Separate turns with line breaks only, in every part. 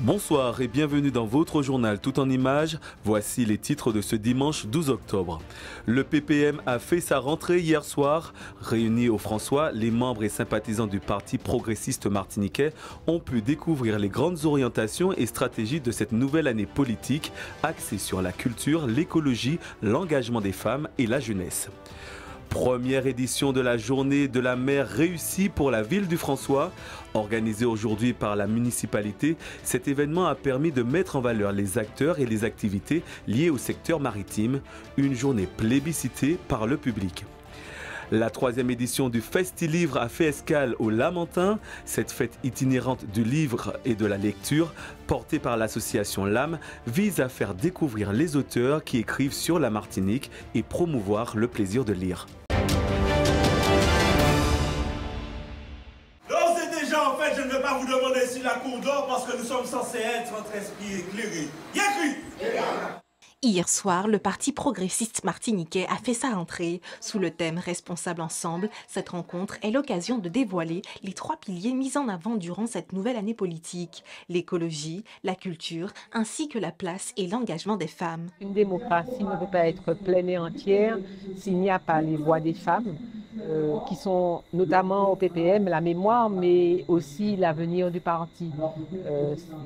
Bonsoir et bienvenue dans votre journal tout en images. Voici les titres de ce dimanche 12 octobre. Le PPM a fait sa rentrée hier soir. Réunis au François, les membres et sympathisants du Parti progressiste martiniquais ont pu découvrir les grandes orientations et stratégies de cette nouvelle année politique axée sur la culture, l'écologie, l'engagement des femmes et la jeunesse. Première édition de la journée de la mer réussie pour la ville du François. Organisée aujourd'hui par la municipalité, cet événement a permis de mettre en valeur les acteurs et les activités liées au secteur maritime. Une journée plébiscitée par le public. La troisième édition du Festi-Livre a fait escale au Lamentin. Cette fête itinérante du livre et de la lecture, portée par l'association LAM, vise à faire découvrir les auteurs qui écrivent sur la Martinique et promouvoir le plaisir de lire.
En fait, je ne vais pas vous demander si la cour d'or parce que nous sommes censés être entre esprits éclairés.
Hier soir, le Parti progressiste martiniquais a fait sa rentrée. Sous le thème « Responsables ensemble », cette rencontre est l'occasion de dévoiler les 3 piliers mis en avant durant cette nouvelle année politique. L'écologie, la culture, ainsi que la place et l'engagement des femmes.
Une démocratie ne peut pas être pleine et entière s'il n'y a pas les voix des femmes, qui sont notamment au PPM la mémoire, mais aussi l'avenir du parti.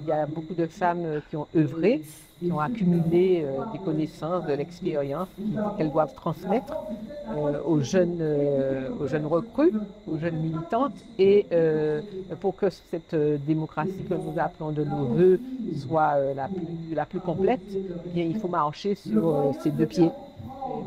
Il y a beaucoup de femmes qui ont œuvré, qui ont accumulé des connaissances, de l'expérience qu'elles doivent transmettre aux jeunes recrues, aux jeunes militantes. Et pour que cette démocratie que nous appelons de nos voeux soit la plus complète, eh bien, il faut marcher sur ces 2 pieds,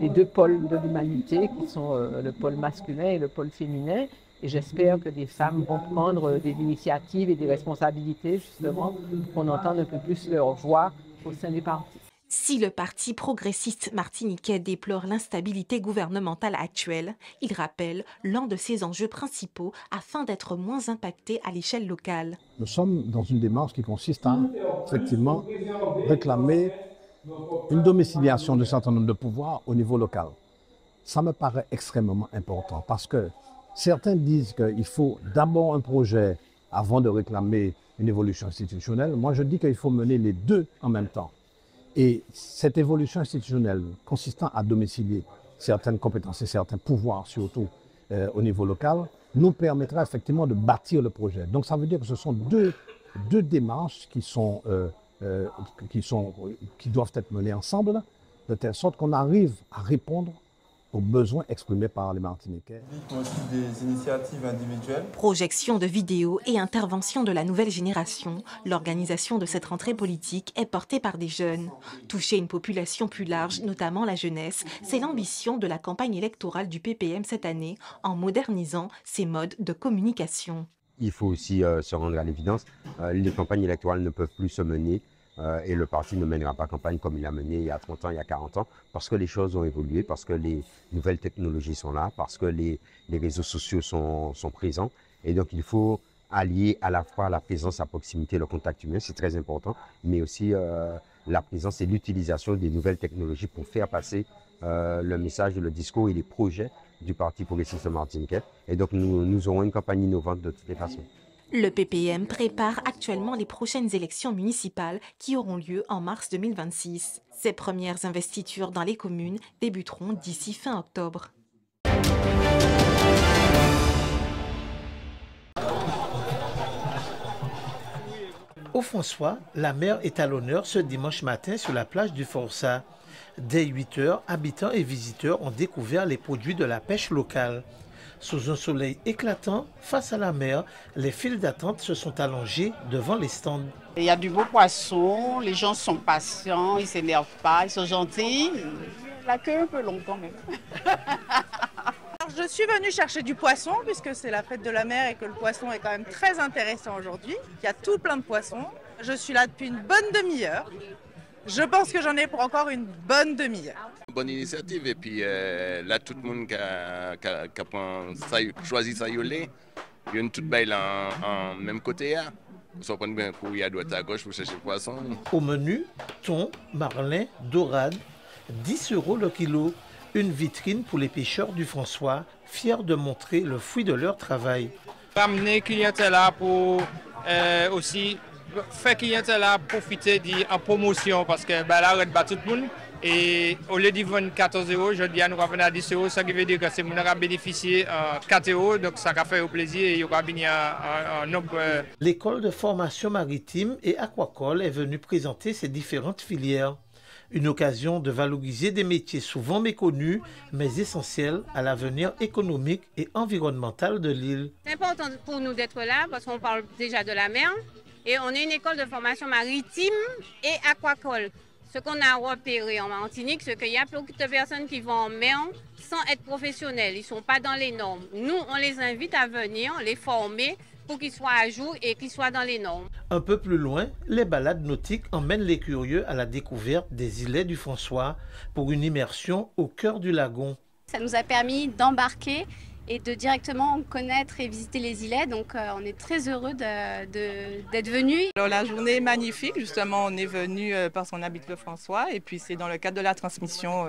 les 2 pôles de l'humanité qui sont le pôle masculin et le pôle féminin. Et j'espère que des femmes vont prendre des initiatives et des responsabilités justement pour qu'on entende un peu plus leur voix au sein du parti.
Si le Parti progressiste martiniquais déplore l'instabilité gouvernementale actuelle, il rappelle l'un de ses enjeux principaux afin d'être moins impacté à l'échelle locale.
Nous sommes dans une démarche qui consiste à effectivement réclamer une domiciliation d'un certain nombre de pouvoirs au niveau local. Ça me paraît extrêmement important parce que certains disent qu'il faut d'abord un projet avant de réclamer une évolution institutionnelle. Moi, je dis qu'il faut mener les 2 en même temps. Et cette évolution institutionnelle consistant à domicilier certaines compétences et certains pouvoirs, surtout au niveau local, nous permettra effectivement de bâtir le projet. Donc, ça veut dire que ce sont deux démarches qui doivent être menées ensemble, de telle sorte qu'on arrive à répondre aux besoins exprimés par les Martiniquais.
Aussi des initiatives individuelles.
Projection de vidéos et intervention de la nouvelle génération, l'organisation de cette rentrée politique est portée par des jeunes. Toucher une population plus large, notamment la jeunesse, c'est l'ambition de la campagne électorale du PPM cette année, en modernisant ses modes de communication.
Il faut aussi se rendre à l'évidence, les campagnes électorales ne peuvent plus se mener et le parti ne mènera pas campagne comme il a mené il y a 30 ans, il y a 40 ans, parce que les choses ont évolué, parce que les nouvelles technologies sont là, parce que les réseaux sociaux sont présents. Et donc il faut allier à la fois la présence, la proximité, le contact humain, c'est très important, mais aussi la présence et l'utilisation des nouvelles technologies pour faire passer le message, le discours et les projets du Parti progressiste martiniquais. Et donc nous aurons une campagne innovante de toutes les façons.
Le PPM prépare actuellement les prochaines élections municipales qui auront lieu en mars 2026. Ces premières investitures dans les communes débuteront d'ici fin octobre.
Au François, la mer est à l'honneur ce dimanche matin sur la plage du Forçat. Dès 8 h, habitants et visiteurs ont découvert les produits de la pêche locale. Sous un soleil éclatant, face à la mer, les files d'attente se sont allongées devant les stands.
Il y a du beau poisson, les gens sont patients, ils ne s'énervent pas, ils sont gentils. La queue est un peu longue quand même.
Je suis venue chercher du poisson puisque c'est la fête de la mer et que le poisson est quand même très intéressant aujourd'hui. Il y a tout plein de poissons. Je suis là depuis une bonne demi-heure. Je pense que j'en ai pour encore une bonne demi-heure.
Bonne initiative et puis là tout le monde qui a choisi ça yolé, il y a une toute belle en même côté. On s'en prend bien un coup, il y a droite à gauche pour chercher le poisson.
Au menu, thon, marlin, dorade, 10 € le kilo. Une vitrine pour les pêcheurs du François, fiers de montrer le fruit de leur travail.
Ramener clientèle là pour aussi fait clientèle là profiter en promotion parce que là, on bat tout le monde. Et au lieu de vendre 14 €, je dis à nous revenir à 10 €, ça qui veut dire que c'est mon a bénéficié 4 €, donc ça a fait au plaisir et il y aura bien un nombre.
L'école de formation maritime et aquacole est venue présenter ses différentes filières. Une occasion de valoriser des métiers souvent méconnus, mais essentiels à l'avenir économique et environnemental de l'île.
C'est important pour nous d'être là parce qu'on parle déjà de la mer et on est une école de formation maritime et aquacole. Ce qu'on a repéré en Martinique, c'est qu'il y a beaucoup de personnes qui vont en mer sans être professionnels. Ils ne sont pas dans les normes. Nous, on les invite à venir, les former pour qu'ils soient à jour et qu'ils soient dans les normes.
Un peu plus loin, les balades nautiques emmènent les curieux à la découverte des îlets du François pour une immersion au cœur du lagon.
Ça nous a permis d'embarquer et de directement connaître et visiter les îlets. Donc on est très heureux d'être venus.
Alors la journée est magnifique, justement on est venu parce qu'on habite le François et puis c'est dans le cadre de la transmission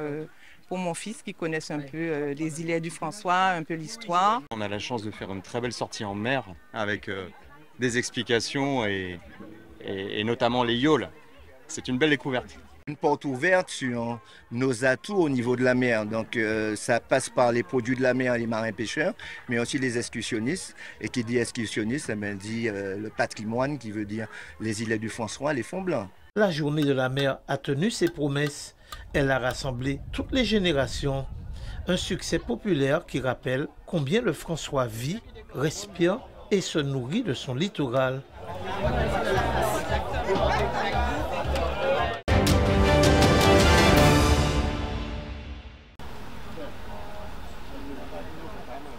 pour mon fils qui connaisse un peu les îlets du François, un peu l'histoire.
On a la chance de faire une très belle sortie en mer avec des explications et notamment les yachts. C'est une belle découverte.
Une porte ouverte sur nos atouts au niveau de la mer. Donc ça passe par les produits de la mer, les marins pêcheurs, mais aussi les excursionnistes. Et qui dit excursionniste, dit le patrimoine, qui veut dire les îlets du François, les fonds blancs.
La journée de la mer a tenu ses promesses. Elle a rassemblé toutes les générations. Un succès populaire qui rappelle combien le François vit, respire et se nourrit de son littoral.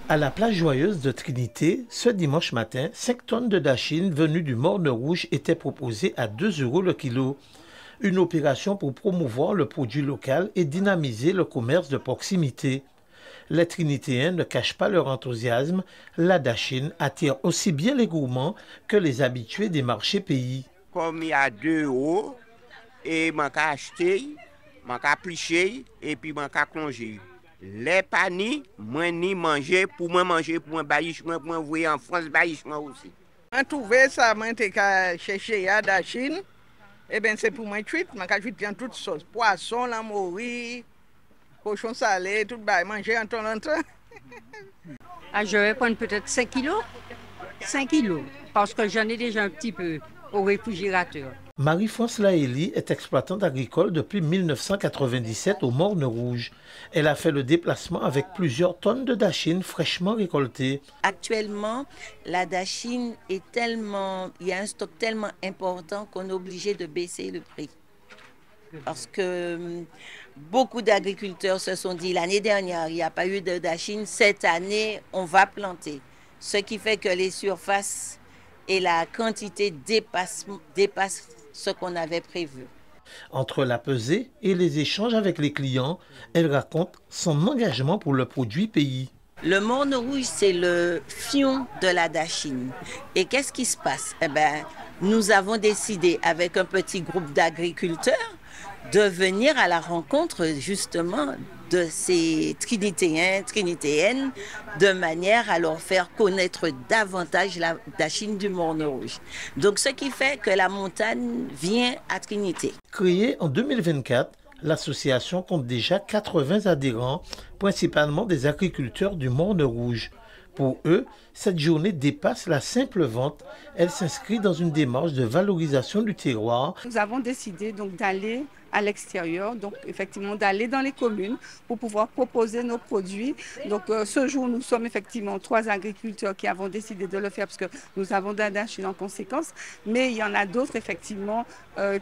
À la plage joyeuse de Trinité, ce dimanche matin, 5 tonnes de dachine venues du Morne Rouge étaient proposées à 2 € le kilo. Une opération pour promouvoir le produit local et dynamiser le commerce de proximité. Les Trinitéens ne cachent pas leur enthousiasme. La dachine attire aussi bien les gourmands que les habitués des marchés pays.
Comme il y a 2 €, et je vais acheter, je vais plicher et puis je vais congéler. Les panis, moi ni manger pour moi baillissement pour moi voyer en France baillissement aussi.
On trouvé ça moi t'ai chercher à dachine. Eh ben c'est pour moi cuite, moi cuite dans toutes sauces, poisson, la morue, cochon salé, tout bail manger en temps en temps.
Ah, je vais prendre peut-être 5 kilos. 5 kilos parce que j'en ai déjà un petit peu au réfrigérateur.
Marie-France Laélie est exploitante agricole depuis 1997 au Morne Rouge. Elle a fait le déplacement avec plusieurs tonnes de dachine fraîchement récoltées.
Actuellement, la dachine est tellement, il y a un stock tellement important qu'on est obligé de baisser le prix. Parce que beaucoup d'agriculteurs se sont dit l'année dernière, il n'y a pas eu de dachine, cette année, on va planter. Ce qui fait que les surfaces et la quantité dépassent ce qu'on avait prévu.
Entre la pesée et les échanges avec les clients, elle raconte son engagement pour le produit pays.
Le Morne Rouge, c'est le fion de la dachine. Et qu'est-ce qui se passe? Eh ben, nous avons décidé avec un petit groupe d'agriculteurs de venir à la rencontre justement de ces Trinitéens, Trinitéennes, de manière à leur faire connaître davantage la dachine du Morne Rouge. Donc ce qui fait que la montagne vient à Trinité.
Créée en 2024, l'association compte déjà 80 adhérents, principalement des agriculteurs du Morne Rouge. Pour eux, cette journée dépasse la simple vente. Elle s'inscrit dans une démarche de valorisation du terroir.
Nous avons décidé donc d'aller à l'extérieur, donc effectivement d'aller dans les communes pour pouvoir proposer nos produits. Donc ce jour, nous sommes effectivement 3 agriculteurs qui avons décidé de le faire parce que nous avons de la dachine en conséquence, mais il y en a d'autres effectivement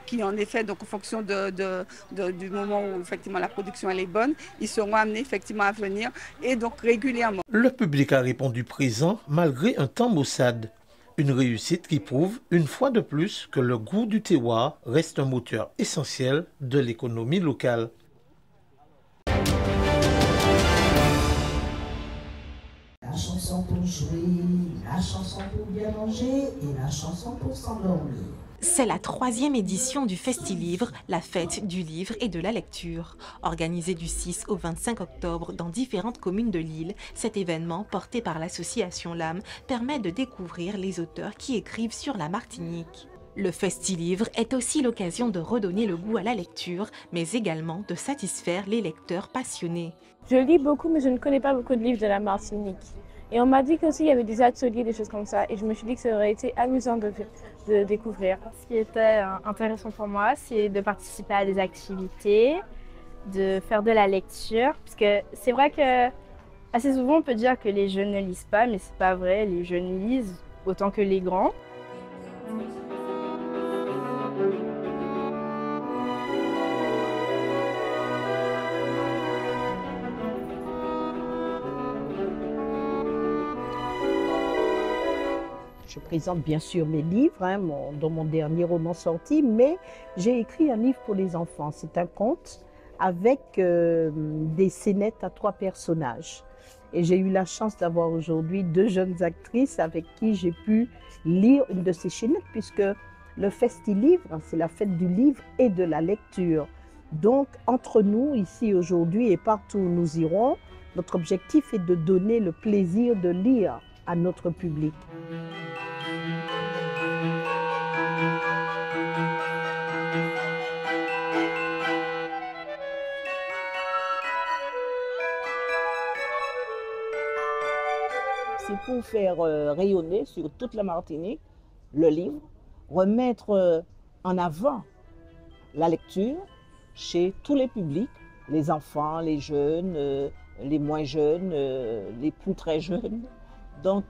qui en effet, donc en fonction du moment où effectivement la production elle est bonne, ils seront amenés effectivement à venir et donc régulièrement.
Le public a répondu présent malgré un temps maussade. Une réussite qui prouve une fois de plus que le goût du terroir reste un moteur essentiel de l'économie locale.
La chanson pour jouer, la chanson pour bien manger et la chanson pour s'endormir.
C'est la 3e édition du Festilivre, la fête du livre et de la lecture. Organisée du 6 au 25 octobre dans différentes communes de l'île, cet événement, porté par l'association LAM, permet de découvrir les auteurs qui écrivent sur la Martinique. Le Festi-Livre est aussi l'occasion de redonner le goût à la lecture, mais également de satisfaire les lecteurs passionnés.
Je lis beaucoup, mais je ne connais pas beaucoup de livres de la Martinique. Et on m'a dit qu'aussi il y avait des ateliers, des choses comme ça, et je me suis dit que ça aurait été amusant de découvrir.
Ce qui était intéressant pour moi, c'est de participer à des activités, de faire de la lecture, parce que c'est vrai que assez souvent on peut dire que les jeunes ne lisent pas, mais c'est pas vrai, les jeunes lisent autant que les grands.
Je présente bien sûr mes livres, dans mon dernier roman sorti, mais j'ai écrit un livre pour les enfants. C'est un conte avec des scénettes à 3 personnages. Et j'ai eu la chance d'avoir aujourd'hui 2 jeunes actrices avec qui j'ai pu lire une de ces scénettes, puisque le Festi-Livre, c'est la fête du livre et de la lecture. Donc, entre nous, ici aujourd'hui et partout où nous irons, notre objectif est de donner le plaisir de lire à notre public. C'est pour faire rayonner sur toute la Martinique le livre, remettre en avant la lecture chez tous les publics, les enfants, les jeunes, les moins jeunes, les plus très jeunes. Donc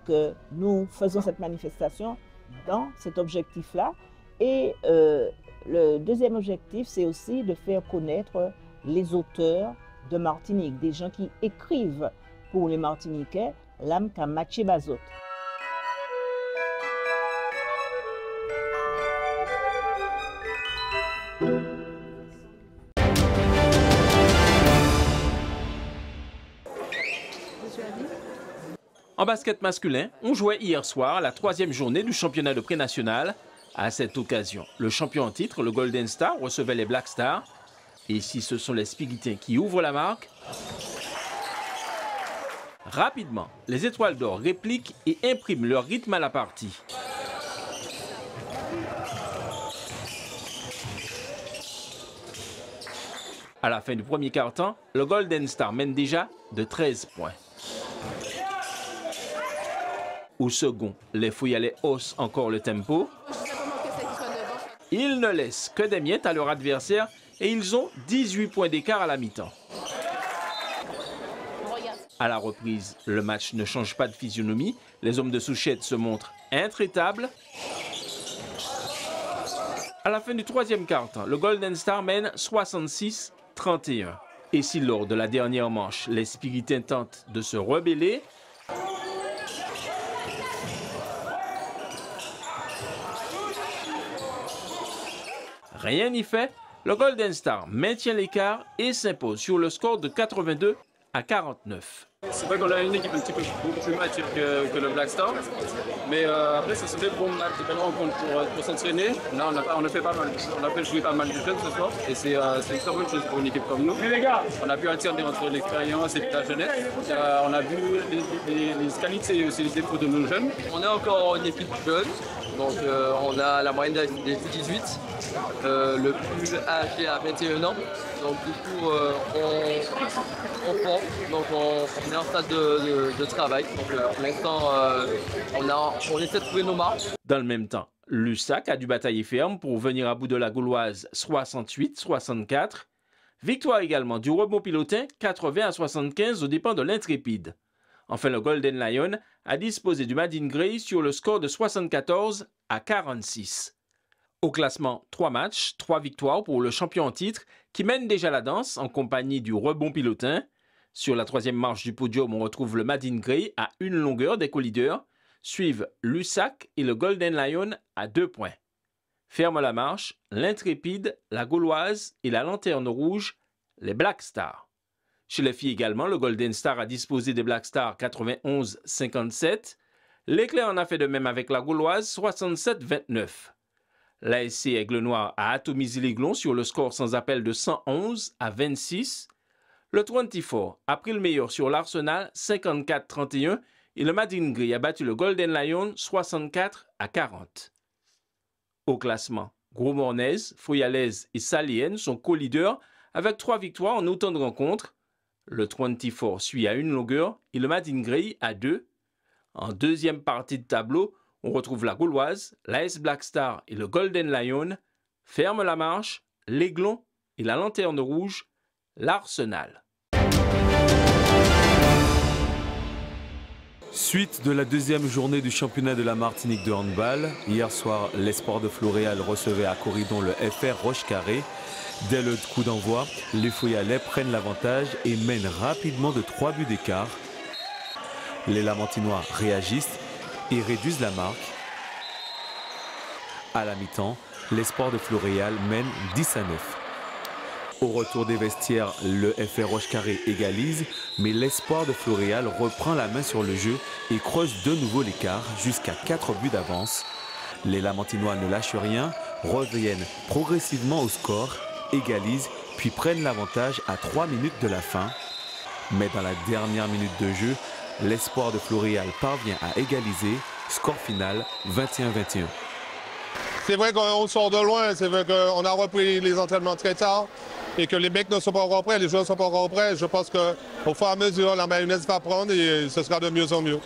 nous faisons cette manifestation dans cet objectif-là. Et le deuxième objectif, c'est aussi de faire connaître les auteurs de Martinique, des gens qui écrivent pour les Martiniquais, l'âme qu'a Mathieu Bazot.
En basket masculin, on jouait hier soir la 3e journée du championnat de pré-national. À cette occasion, le champion en titre, le Golden Star, recevait les Black Stars. Et si ce sont les Spigitins qui ouvrent la marque, rapidement, les Étoiles d'Or répliquent et impriment leur rythme à la partie. À la fin du premier quart-temps, le Golden Star mène déjà de 13 points. Au second, les Fouillalais haussent encore le tempo. Ils ne laissent que des miettes à leur adversaire et ils ont 18 points d'écart à la mi-temps. À la reprise, le match ne change pas de physionomie. Les hommes de Souchette se montrent intraitables. À la fin du troisième quart-temps, le Golden Star mène 66-31. Et si lors de la dernière manche, les Spigitins tentent de se rebeller, rien n'y fait, le Golden Star maintient l'écart et s'impose sur le score de 82-49.
C'est vrai qu'on a une équipe un petit peu beaucoup plus mature que le Black Star, mais après ça se fait pour des belles rencontres pour s'entraîner. Là on a fait jouer pas mal de jeunes ce soir et c'est une très bonne chose pour une équipe comme nous. Mais les gars, on a pu alterner entre l'expérience et la jeunesse. On a vu les qualités et aussi les défauts de nos jeunes.
On est encore une équipe jeune, donc on a la moyenne des 18, le plus âgé à 21 ans. Donc du coup on forme, donc on est en stade de travail. Donc pour l'instant on essaie de trouver nos marques.
Dans le même temps, l'USAC a dû batailler ferme pour venir à bout de la Gauloise 68-64. Victoire également du Rebond Pilotin 80-75 aux dépens de l'Intrépide. Enfin, le Golden Lion a disposé du Madin Grey sur le score de 74-46. Au classement, 3 matchs, 3 victoires pour le champion en titre qui mène déjà la danse en compagnie du Rebond Pilotin. Sur la 3e marche du podium, on retrouve le Madin Grey à une longueur des co-leaders. Suivent l'USAC et le Golden Lion à 2 points. Ferme la marche, l'Intrépide, la Gauloise et la Lanterne Rouge, les Black Stars. Chez les filles également, le Golden Star a disposé des Black Stars 91-57. L'Éclair en a fait de même avec la Gauloise 67-29. L'ASC Aigle Noir a atomisé l'Aiglon sur le score sans appel de 111-26. Le 24 a pris le meilleur sur l'Arsenal 54-31 et le Madin Grey a battu le Golden Lion 64-40. Au classement, Gros-Mornaise, Foyalaise et Salienne sont co-leaders avec 3 victoires en autant de rencontres. Le 24 suit à 1 longueur et le Madin Grey à 2. En deuxième partie de tableau, on retrouve la Gauloise, l'AS Black Star et le Golden Lion. Ferme la marche, l'Aiglon et la Lanterne Rouge, l'Arsenal.
Suite de la deuxième journée du championnat de la Martinique de handball. Hier soir, l'Espoir de Floréal recevait à Corridon le FR Roche-Carré. Dès le coup d'envoi, les Foyalais prennent l'avantage et mènent rapidement de 3 buts d'écart. Les Lamentinois réagissent et réduisent la marque. À la mi-temps, l'Espoir de Floréal mène 10-9. Au retour des vestiaires, le FR Roche-Carré égalise, mais l'Espoir de Floréal reprend la main sur le jeu et creuse de nouveau l'écart jusqu'à 4 buts d'avance. Les Lamentinois ne lâchent rien, reviennent progressivement au score, égalisent, puis prennent l'avantage à 3 minutes de la fin. Mais dans la dernière minute de jeu, l'Espoir de Floréal parvient à égaliser, score final 21-21.
C'est vrai qu'on sort de loin, c'est vrai qu'on a repris les entraînements très tard et que les mecs ne sont pas encore prêts, les joueurs ne sont pas encore prêts. Je pense qu'au fur et à mesure, la mayonnaise va prendre et ce sera de mieux en mieux.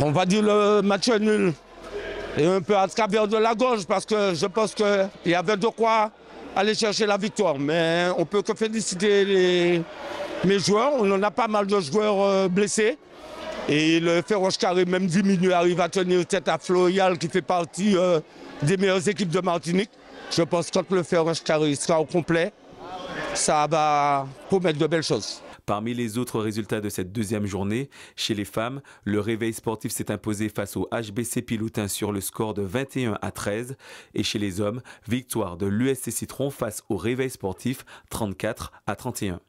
On va dire le match est nul et un peu à travers de la gorge parce que je pense qu'il y avait de quoi aller chercher la victoire. Mais on peut que féliciter mes joueurs. On en a pas mal de joueurs blessés. Et le FR Roche-Carré, même diminué, arrive à tenir tête à Floréal qui fait partie des meilleures équipes de Martinique. Je pense que quand le FR Roche-Carré sera au complet, ça va promettre de belles choses.
Parmi les autres résultats de cette deuxième journée, chez les femmes, le Réveil sportif s'est imposé face au HBC Piloutin sur le score de 21-13. Et chez les hommes, victoire de l'USC Citron face au Réveil sportif 34-31.